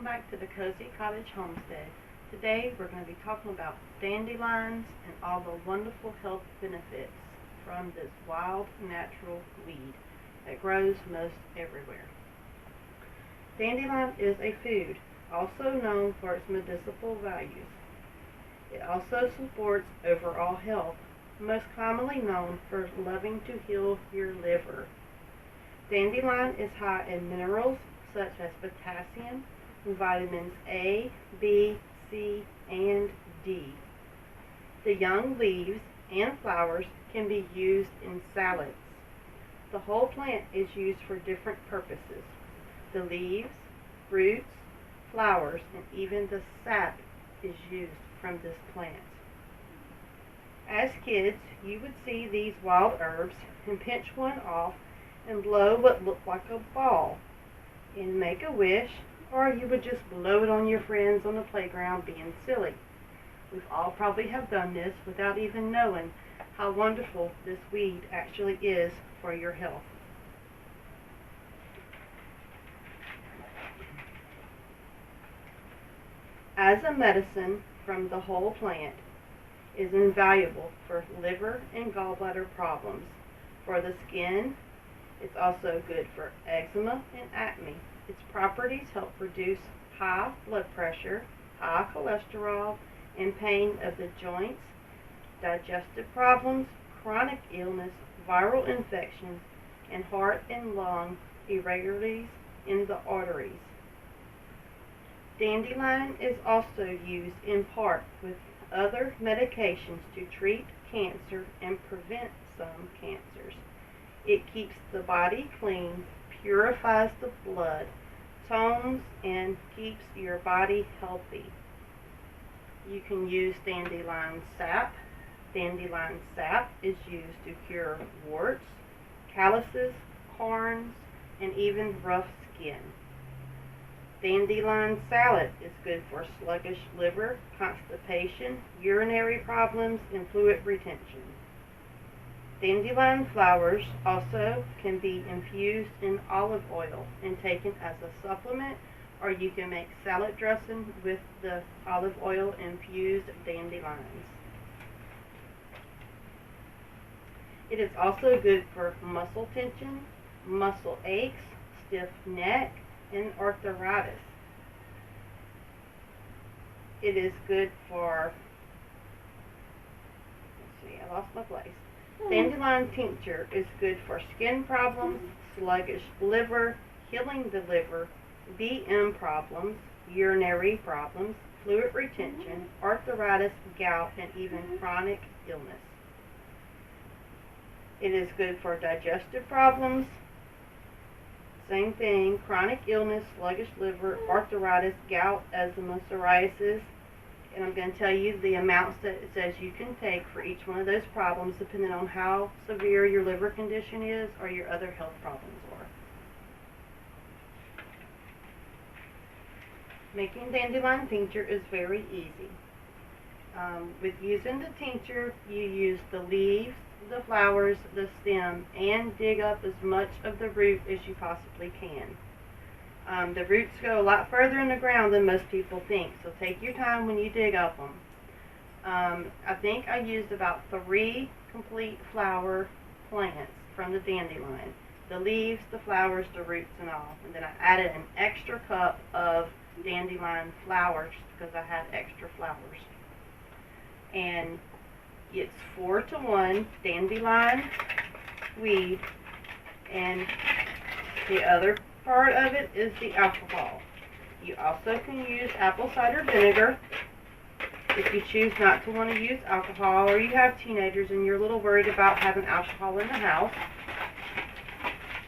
welcome back to the Cozy Cottage Homestead. Today we're going to be talking about dandelions and all the wonderful health benefits from this wild natural weed that grows most everywhere. Dandelion is a food, also known for its medicinal values. It also supports overall health, most commonly known for loving to heal your liver. Dandelion is high in minerals such as potassium, vitamins A, B, C, and D. The young leaves and flowers can be used in salads. The whole plant is used for different purposes. The leaves, roots, flowers, and even the sap is used from this plant. As kids, you would see these wild herbs and pinch one off and blow what looked like a ball and make a wish, or you would just blow it on your friends on the playground being silly. We've all probably have done this without even knowing how wonderful this weed actually is for your health. As a medicine from the whole plant, is invaluable for liver and gallbladder problems. For the skin, it's also good for eczema and acne. Its properties help reduce high blood pressure, high cholesterol, and pain of the joints, digestive problems, chronic illness, viral infections, and heart and lung irregularities in the arteries. Dandelion is also used in part with other medications to treat cancer and prevent some cancers. It keeps the body clean, purifies the blood, tones, and keeps your body healthy. You can use dandelion sap. Dandelion sap is used to cure warts, calluses, corns, and even rough skin. Dandelion salad is good for sluggish liver, constipation, urinary problems, and fluid retention. Dandelion flowers also can be infused in olive oil and taken as a supplement, or you can make salad dressing with the olive oil infused dandelions. It is also good for muscle tension, muscle aches, stiff neck, and arthritis. It is good for, I lost my place. Dandelion tincture is good for skin problems, sluggish liver, healing the liver, BM problems, urinary problems, fluid retention, arthritis, gout, and even chronic illness. It is good for digestive problems, same thing, chronic illness, sluggish liver, arthritis, gout, eczema, psoriasis. And I'm going to tell you the amounts that it says you can take for each one of those problems depending on how severe your liver condition is or your other health problems are. Making dandelion tincture is very easy. With using the tincture, you use the leaves, the flowers, the stem, and dig up as much of the root as you possibly can. The roots go a lot further in the ground than most people think, so take your time when you dig up them. I think I used about 3 complete flower plants from the dandelion. The leaves, the flowers, the roots, and all. And then I added an extra cup of dandelion flowers because I had extra flowers. And it's 4-to-1 dandelion weed, and the other part of it is the alcohol. You also can use apple cider vinegar if you choose not to want to use alcohol, or you have teenagers and you're a little worried about having alcohol in the house.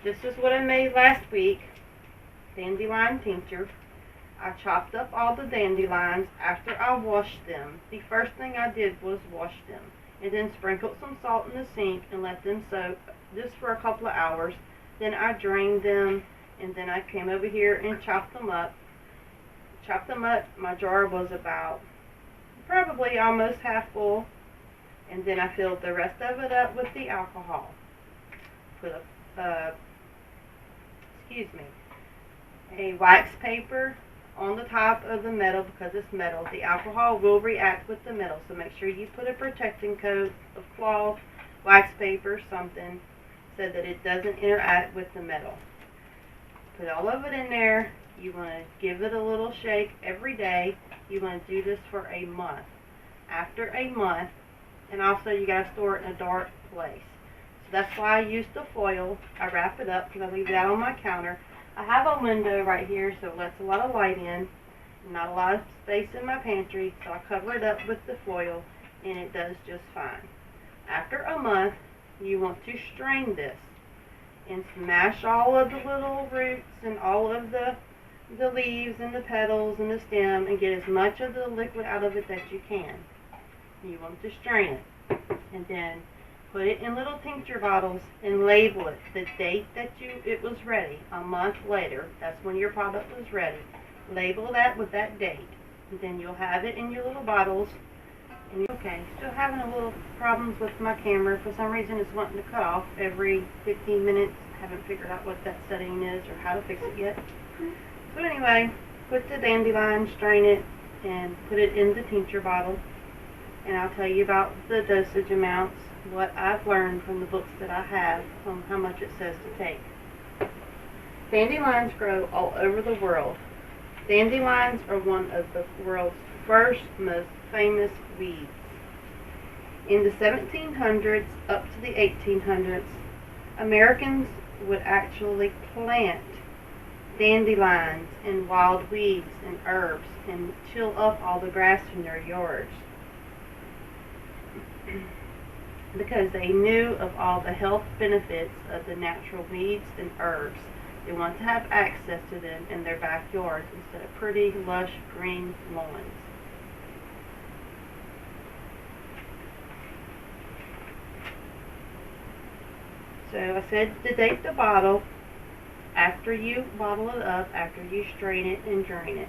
This is what I made last week, dandelion tincture. I chopped up all the dandelions after I washed them. The first thing I did was wash them, and then sprinkled some salt in the sink and let them soak just for a couple of hours. Then I drained them, and then I came over here and chopped them up. My jar was about probably almost half full, and then I filled the rest of it up with the alcohol. Put a wax paper on the top of the metal because it's metal. The alcohol will react with the metal, so make sure you put a protecting coat of cloth, wax paper, something, so that it doesn't interact with the metal. Put all of it in there. You want to give it a little shake every day. You want to do this for a month. After a month, and also you got to store it in a dark place. So that's why I use the foil. I wrap it up because I leave that on my counter. I have a window right here, so it lets a lot of light in. Not a lot of space in my pantry, so I cover it up with the foil, and it does just fine. After a month, you want to strain this and smash all of the little roots and all of the leaves and the petals and the stem and get as much of the liquid out of it that you can. You want to strain it and then put it in little tincture bottles and label it the date that it was ready. A month later, that's when your product was ready. Label that with that date, and then you'll have it in your little bottles. And okay, still having a little problems with my camera. For some reason it's wanting to cut off every 15 minutes. Haven't figured out what that setting is or how to fix it yet. So anyway, put the dandelion, strain it, and put it in the tincture bottle. And I'll tell you about the dosage amounts, what I've learned from the books that I have on how much it says to take. Dandelions grow all over the world. Dandelions are one of the world's first most famous weeds. In the 1700s up to the 1800s, Americans would actually plant dandelions and wild weeds and herbs and till up all the grass in their yards because they knew of all the health benefits of the natural weeds and herbs. They want to have access to them in their backyards instead of pretty, lush, green lawns. So I said to date the bottle after you bottle it up, after you strain it and drain it.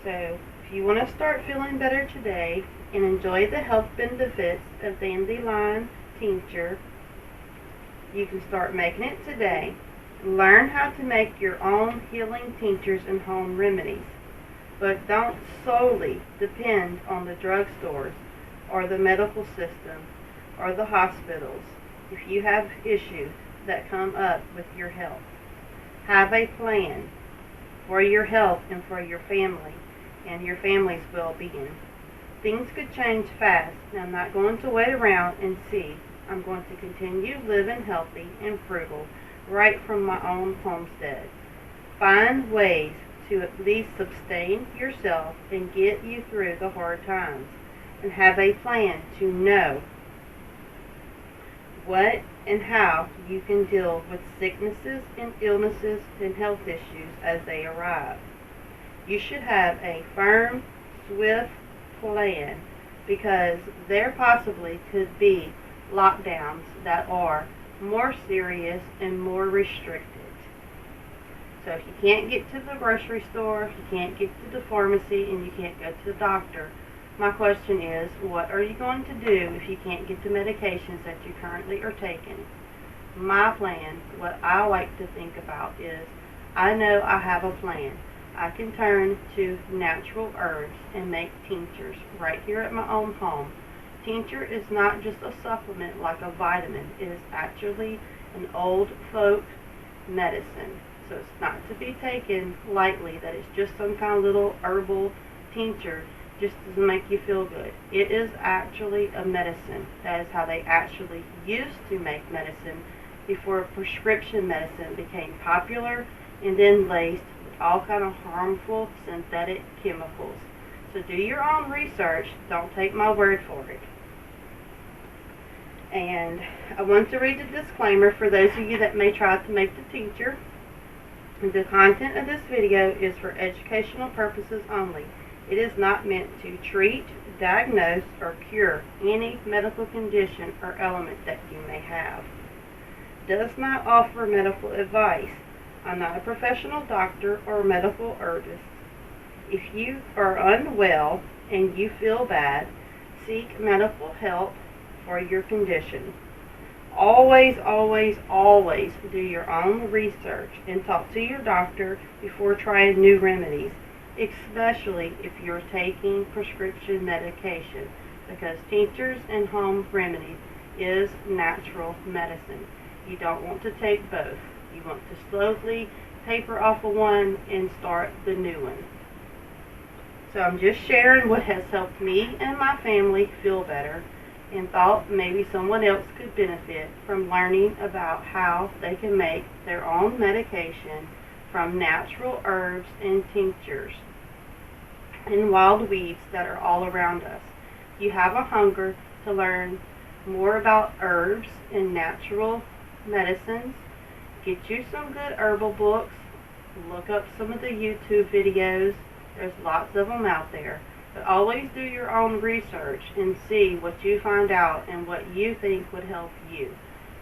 So if you want to start feeling better today and enjoy the health benefits of Dandelion Tincture, you can start making it today. Learn how to make your own healing tinctures and home remedies. But don't solely depend on the drugstores or the medical system or the hospitals if you have issues that come up with your health. Have a plan for your health and for your family and your family's well-being. Things could change fast, and I'm not going to wait around and see. I'm going to continue living healthy and frugal right from my own homestead. Find ways to at least sustain yourself and get you through the hard times, and have a plan to know what and how you can deal with sicknesses and illnesses and health issues as they arrive. You should have a firm, swift plan because there possibly could be lockdowns that are more serious and more restricted. So if you can't get to the grocery store, if you can't get to the pharmacy, and you can't go to the doctor, my question is, what are you going to do if you can't get the medications that you currently are taking? My plan, what I like to think about is, I know I have a plan. I can turn to natural herbs and make tinctures right here at my own home. Tincture is not just a supplement like a vitamin. It is actually an old folk medicine. So it's not to be taken lightly that it's just some kind of little herbal tincture just to make you feel good. It is actually a medicine. That is how they actually used to make medicine before prescription medicine became popular and then laced with all kind of harmful synthetic chemicals. So do your own research. Don't take my word for it. And I want to read the disclaimer for those of you that may try to make the tincture. The content of this video is for educational purposes only. It is not meant to treat, diagnose, or cure any medical condition or ailment that you may have. Does not offer medical advice. I'm not a professional doctor or medical herbalist. If you are unwell and you feel bad, seek medical help for your condition. always, always, always do your own research and talk to your doctor before trying new remedies, especially if you're taking prescription medication, because tinctures and home remedies is natural medicine. You don't want to take both. You want to slowly taper off of one and start the new one. So I'm just sharing what has helped me and my family feel better, and thought maybe someone else could benefit from learning about how they can make their own medication from natural herbs and tinctures and wild weeds that are all around us. You have a hunger to learn more about herbs and natural medicines. Get you some good herbal books. Look up some of the YouTube videos. There's lots of them out there. But always do your own research and see what you find out and what you think would help you.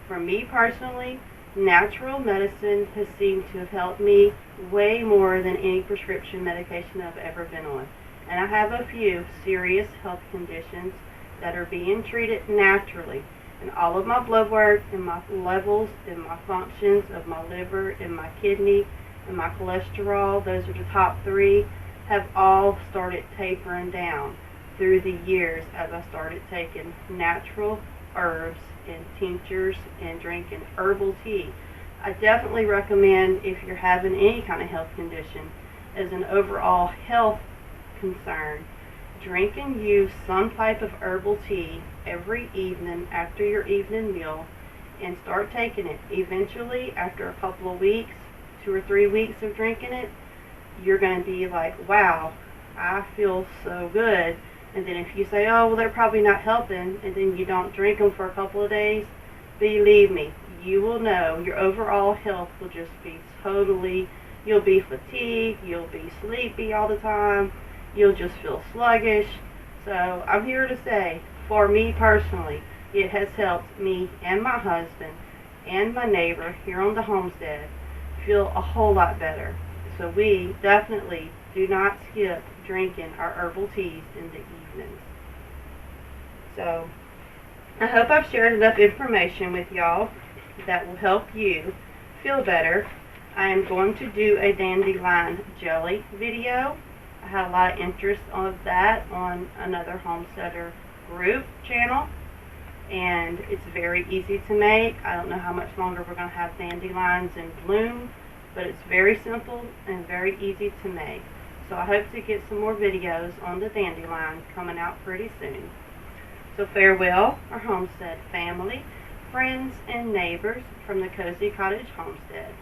For me personally, natural medicine has seemed to have helped me way more than any prescription medication I've ever been on. And I have a few serious health conditions that are being treated naturally. And all of my blood work and my levels and my functions of my liver and my kidney and my cholesterol, those are the top three, have all started tapering down through the years as I started taking natural herbs and tinctures and drinking herbal tea. I definitely recommend, if you're having any kind of health condition, as an overall health concern, drink and use some type of herbal tea every evening after your evening meal, and start taking it. Eventually, after a couple of weeks, 2 or 3 weeks of drinking it, you're going to be like, wow, I feel so good. And then if you say, oh, well, they're probably not helping, and then you don't drink them for a couple of days, believe me, you will know your overall health will just be totally, you'll be fatigued, you'll be sleepy all the time, you'll just feel sluggish. So I'm here to say, for me personally, it has helped me and my husband and my neighbor here on the homestead feel a whole lot better. So we definitely do not skip drinking our herbal teas in the evenings. So I hope I've shared enough information with y'all that will help you feel better. I am going to do a dandelion jelly video. I had a lot of interest of that on another homesteader group channel, and it's very easy to make. I don't know how much longer we're going to have dandelions in bloom, but it's very simple and very easy to make. So I hope to get some more videos on the dandelion coming out pretty soon. So farewell, our homestead family, friends, and neighbors from the Cozy Cottage Homestead.